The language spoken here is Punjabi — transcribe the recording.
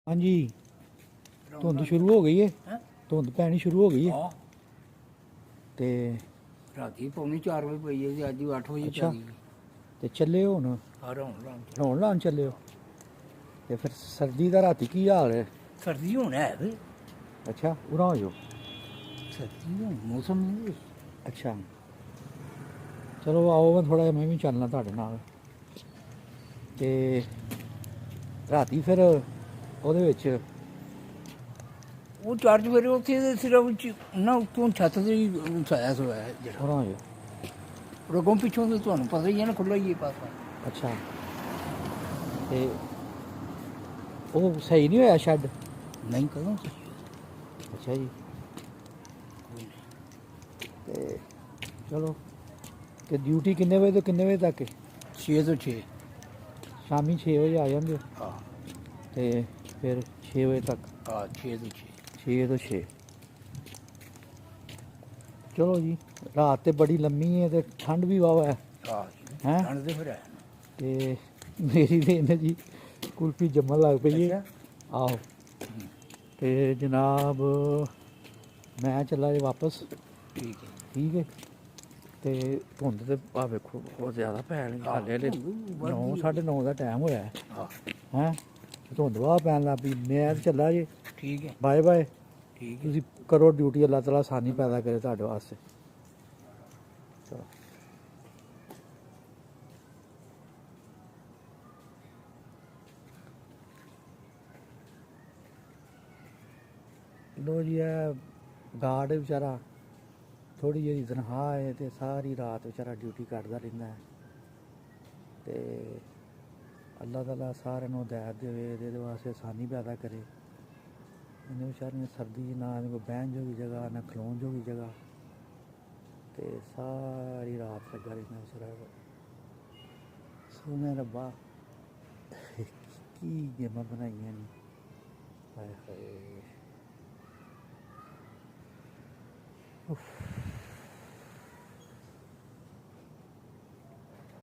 हाँ जी धुंध शुरू हो गई है धुंध पैनी शुरू हो गई है हाँ ते राती पौनी 4 वजे पई है ते अज 8 वजे अच्छा। पई ते चले हो हुन नहाउण लान चले हो ते फिर सर्दी दा राती की हाल है सर्दी हूँ है वे अच्छा उरा हो जाओ सर्दी हूँ मौसम नहीं अच्छा चलो आओ मैं थोड़ा मैं भी चलना ਤੁਹਾਡੇ ਨਾਲ ਤੇ ਰਾਤੀ ਫਿਰ ਉਹਦੇ ਵਿੱਚ वो 4 सवेरे उत्थे सिर्फ ना उत्तों छत से ही उठाया सो है जरा ਉਰਾ ਹੋ ਜਾਓ और अगों पिछों तो तुहानू पता ही है ना खुला ही है पासा ਅੱਛਾ ਤੇ ਉਹ ਸਹੀ ਨਹੀਂ ਹੋਇਆ ਸ਼ੈੱਡ नहीं कदों ਅੱਛਾ ਜੀ ਤੇ ਚਲੋ ਤੇ ਡਿਊਟੀ ਕਿੰਨੇ ਵਜੇ ਤੋਂ ਕਿੰਨੇ ਵਜੇ ਤੱਕ ਹੈ 6 तो 6 ਸ਼ਾਮੀ 6 ਵਜੇ ਆ ਜਾਂਦੇ ਹੋ हाँ ਤੇ ਫਿਰ 6 ਵਜੇ ਤੱਕ हाँ 6 तो 6 6 ਤੋਂ 6 ਚਲੋ ਜੀ ਰਾਤ ਤੇ ਬੜੀ ਲੰਮੀ ਹੈ ਤੇ ਠੰਡ ਵੀ ਵਾਵਾ ਹੈ हाँ हैं? ठंड तो फिर है ਤੇ ਮੇਰੀ ਤੇ ਇਹਨੇ ਜੀ ਕੁਲਫੀ ਜੰਮਣ ਲੱਗ ਪਈ ਹੈ ਆਹੋ ਤੇ ਜਨਾਬ ਮੈਂ ਚੱਲਾ ਜੀ ਵਾਪਸ ठीक है ਠੀਕ ਹੈ ਤੇ ਧੁੰਦ ਤੇ ਆ ਵੇਖੋ ਬਹੁਤ ਜ਼ਿਆਦਾ ਪੈਣ ਹਾਲੇ ਹਲੇ 9:30 ਦਾ ਟਾਈਮ ਹੋਇਆ ਹੈ हाँ ਹੈਂ ਧੁੰਦ ਵਾਹ ਪੈਣ ਲੱਗ ਪਈ ਮੈਂ ਤੇ ਚੱਲਾ ਜੀ ठीक है ਬਾਏ ਬਾਏ ठीक है ਤੁਸੀਂ ਕਰੋ ਡਿਊਟੀ ਅੱਲਾਹ ਤਾਲਾ ਆਸਾਨੀ ਪੈਦਾ ਕਰੇ ਤੁਹਾਡੇ ਵਾਸਤੇ ਚਲੋ ਲੋ ਜੀ ਇਹ ਗਾਰਡ ਵਿਚਾਰਾ ਥੋੜੀ ਜਿਹੀ ਤਨਖਾਹ ਹੈ ਤੇ ਸਾਰੀ ਰਾਤ ਵਿਚਾਰਾ ਡਿਊਟੀ ਕੱਟਦਾ ਰਹਿੰਦਾ ਹੈ ਤੇ ਅੱਲਾਹ ਤਾਲਾ ਸਾਰਿਆਂ ਨੂੰ ਹਦਾਇਤ ਦੇਵੇ ਇਹਦੇ ਵਾਸਤੇ ਆਸਾਨੀ ਪੈਦਾ ਕਰੇ ਇਹਨੇ ਵਿਚਾਰੇ ਨੇ ਸਰਦੀ 'ਚ ਨਾ ਇਹਦੇ ਕੋਲ ਬਹਿਣ ਜੋਗੀ ਜਗ੍ਹਾ ਨਾ ਖਲੋਣ ਜੋਗੀ ਜਗ੍ਹਾ ਤੇ ਸਾਰੀ ਰਾਤ ਲੱਗਾ ਰਹਿੰਦਾ ਵਿਚਾਰਾ ਸੋਹਣਾ ਰੱਬਾ ਕੀ ਗੇਮਾਂ ਬਣਾਈਆਂ ਨੇ ਹਾਏ ਹਾਏ ਉਫ